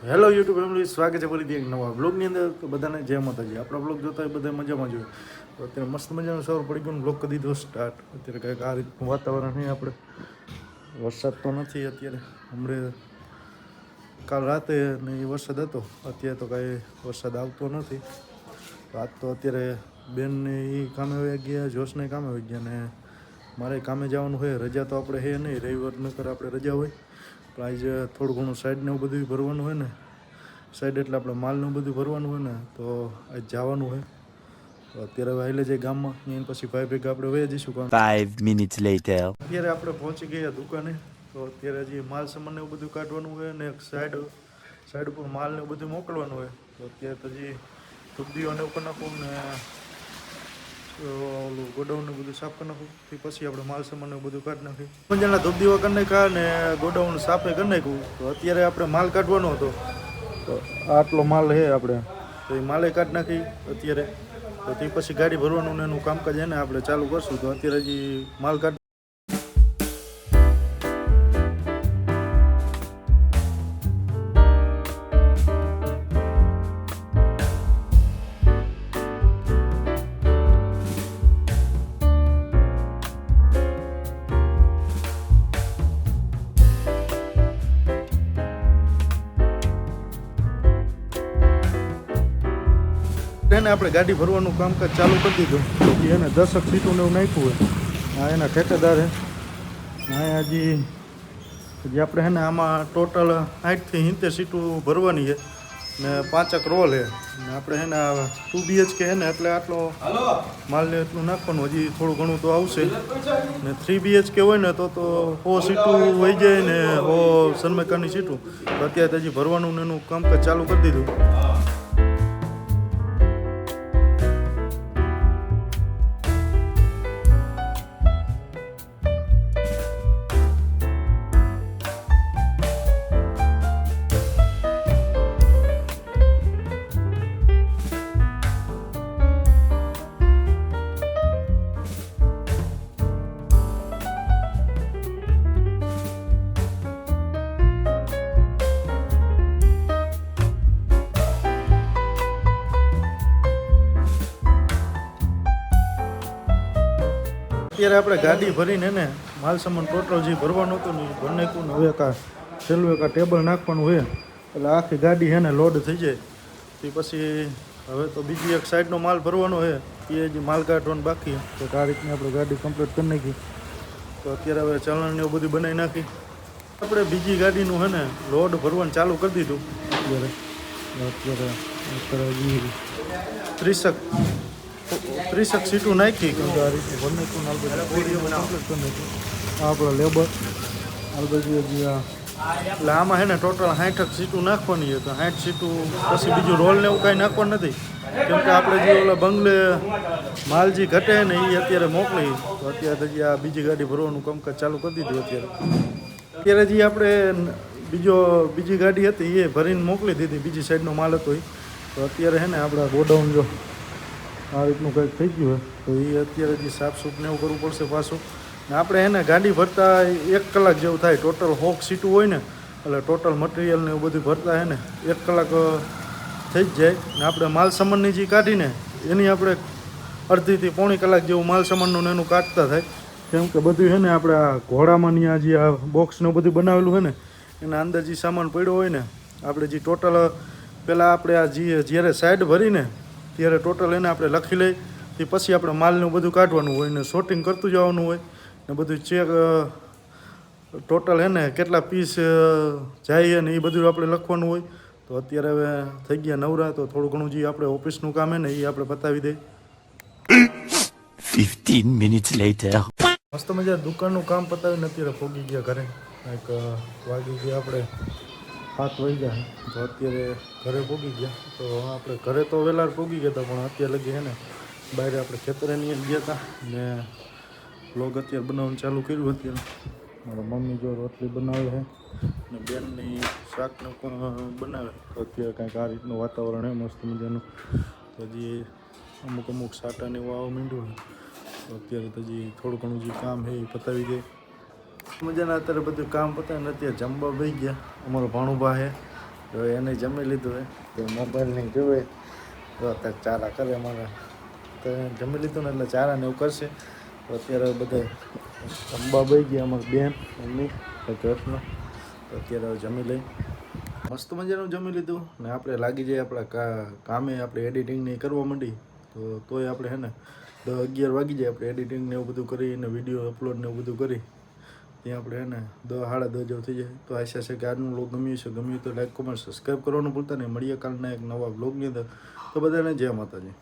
Hello YouTube family, સ્વાગત છે ફરીથી એક નવા બ્લોગની અંદર. તો બધાને જય માતાજી. આપણા બ્લોગ જોતા હોય બધા મજામાં જોઈએ. તો અત્યારે મસ્ત મજાનો સવાર પડી ગયો, બ્લોગ કરી દીધો સ્ટાર્ટ. અત્યારે કંઈક આ રીતનું વાતાવરણ નહીં. આપણે વરસાદ તો નથી અત્યારે. હમણાં કાલ રાતે ને એ વરસાદ હતો, અત્યારે તો કાંઈ વરસાદ આવતો નથી. આજ તો અત્યારે બેનને એ કામે વહી ગયા, જોશને કામે વહી ગયા, ને મારે કામે જવાનું હોય. રજા તો આપણે હે નહીં, રવિવાર નકર આપણે રજા હોય. પણ આજે થોડું ઘણું સાઈડને એવું બધું ભરવાનું હોય ને, સાઈડ એટલે આપણે માલનું બધું ભરવાનું હોય ને, તો આજ જવાનું હોય. તો અત્યારે હવે હાલે જાય ગામમાં, એની પછી ભાઈ ભેગા આપણે વહી જઈશું. 5 minutes later. અત્યારે આપણે પહોંચી ગયા દુકાને. તો અત્યારે હજી માલ સામાન એવું બધું કાઢવાનું હોય ને, એક સાઈડ ઉપર માલ ને એવું બધું મોકલવાનું હોય. તો અત્યારે તો હજી ધૂપદીઓને એવું કરી નાખવું ને ઓલું ગોડાઉનને બધું સાફ કરી નાખવું. પછી આપણે માલ સામાન એવું બધું કાઢી નાખીએ. મજાના ધૂપદીવા કરી નાખ્યા ને ગોડાઉન સાફે કરી નાખ્યું. તો અત્યારે આપણે માલ કાઢવાનો હતો, તો આટલો માલ છે આપણે, તો એ માલે કાઢી નાખી અત્યારે. તો તે પછી ગાડી ભરવાનું ને એનું કામકાજ એને આપણે ચાલુ કરશું. તો અત્યારે હજી માલ કાઢ એને આપણે ગાડી ભરવાનું કામકાજ ચાલુ કરી દીધું. એને 10 સીટોને એવું નાખ્યું હોય. આ એના ઠેકેદાર હે. અહીંયા હજી આપણે હે ને આમાં ટોટલ 60 થી 70 સીટો ભરવાની છે ને 5 રોલ છે. ને આપણે હે ને 2 BHK હે ને એટલે આટલો માલને એટલું નાખવાનું. હજી થોડું ઘણું તો આવશે. ને 3 BHK હોય ને તો 100 સીટો વહી જાય ને 100 સનમેકાની સીટો. તો અત્યારે હજી ભરવાનું ને એનું કામકાજ ચાલુ કરી દીધું. અત્યારે આપણે ગાડી ભરીને ને માલ સામાન ટોટલ જે ભરવાનું હતું ને એ ભરી નાખ્યું ને. હવે છેલ્લું એક ટેબલ નાખવાનું હોય એટલે આખી ગાડી છે ને લોડ થઈ જાય. તે પછી હવે તો બીજી એક સાઈડનો માલ ભરવાનો છે, એ જે માલ કાઢવાનું બાકી. તો આ રીતની આપણે ગાડી કમ્પ્લીટ કરી નાખી. તો અત્યારે હવે ચલણ ને એવું બધું બનાવી નાખી. આપણે બીજી ગાડીનું છે ને લોડ ભરવાનું ચાલુ કરી દીધું. અત્યારે 30 સીટું નાખી. કેમ કે આ રીતે ભરી નાખ્યું ને કમ્પ્લીટ કરી નાખ્યું. આ આપણો લેબર આલબાજુ એટલે આમાં છે ને ટોટલ 60 સીટું નાખવાની છે. તો 60 સીટું પછી બીજું રોલ ને એવું કાંઈ નાખવાનું નથી. કેમ કે આપણે જે ઓલા બંગલે માલ જે ઘટે ને એ અત્યારે મોકલી. તો અત્યારે હજી આ બીજી ગાડી ભરવાનું કામકાજ ચાલુ કરી દીધું. અત્યારે જે આપણે બીજી ગાડી હતી એ ભરીને મોકલી દીધી. બીજી સાઈડનો માલ હતો એ. તો અત્યારે છે ને આપણા ગોડાઉન જો આ રીતનું કંઈક થઈ ગયું હોય તો એ અત્યારે જે સાફસૂફ ને એવું કરવું પડશે પાછું. ને આપણે એને ગાડી ભરતા 1 કલાક જેવું થાય. ટોટલ 100 સીટું હોય ને એટલે ટોટલ મટીરિયલ ને એવું બધું ભરતા હે ને 1 કલાક થઈ જ જાય. ને આપણે માલ સામાનની જે કાઢીને એની આપણે અડધીથી પોણી કલાક જેવું માલ સામાનનું એનું કાઢતા થાય. કેમ કે બધું છે ને આપણે આ ઘોડામાં ની આ જે આ બોક્સને બધું બનાવેલું હોય ને એના અંદર જે સામાન પડ્યો હોય ને, આપણે જે ટોટલ પહેલાં આપણે આ જ્યારે સાઈડ ભરીને ત્યારે ટોટલ એને આપણે લખી લઈ. તે પછી આપણે માલનું બધું કાઢવાનું હોય ને શોર્ટિંગ કરતું જવાનું હોય ને બધું ચેક ટોટલ હે ને કેટલા પીસ જાય ને એ બધું આપણે લખવાનું હોય. તો અત્યારે હવે થઈ ગયા નવરા. તો થોડું ઘણું જે આપણે ઓફિસનું કામ હે ને એ આપણે બતાવી દઈએ. 15 minutes later. મસ્ત મજા દુકાનનું કામ પતાવીને અત્યારે પહોંચી ગયા ઘરે. કંઈક વાગી ગયા આપણે 7 વાગ્યા. તો અત્યારે ઘરે પહોંચી ગયા. તો આપણે ઘરે તો વહેલા પહોંચી ગયા હતા, પણ અત્યારે લગી છે ને બહાર આપણે ખેતરેની ગયા હતા ને વ્લોગ અત્યારે બનાવવાનું ચાલુ કર્યું. અત્યારે મારા મમ્મી જો રોટલી બનાવે છે ને બેનની શાકનું પણ બનાવે. તો અત્યારે કાંઈક આ રીતનું વાતાવરણ છે મસ્ત મજાનું. તો હજી અમુક સાટાને એવું આવવા માંડ્યું છે. તો અત્યારે તો હજી થોડું ઘણું જે કામ છે એ પતાવી દે. મજાના અત્યારે બધું કામ પતાવીને અત્યારે જમવા બેસી ગયા. અમારો ભાણુભા છે તો એને જમી લીધું હે તો મોબાઈલની જોવે તો અત્યારે ચારા કરે અમારા તો જમી લીધું ને એટલે ચારા ને એવું કરશે તો અત્યારે બધા અંબા બઈ ગયા અમારી બેન મમ્મી ઘરમાં તો અત્યારે હવે જમી લઈ મસ્ત મજાનું જમી લીધું ને આપણે લાગી જાય આપણા કામે આપણે એડિટિંગ ને કરવા માંડી તો તોય આપણે હે ને 10-11 વાગી જાય આપણે એડિટિંગ ને એવું બધું કરીને વિડીયો અપલોડ ને એવું બધું કરી ત્યાં આપણે હે ને 10-10:30 જેવું થઈ જાય તો આશા છે કે આજનું વ્લોગ ગમ્યું તો લાઈક કોમેન્ટ સબસ્ક્રાઈબ કરવાનું ભૂલતા નહીં મળીએ કાલના એક નવા વ્લોગની અંદર તો બધાને જય માતાજી.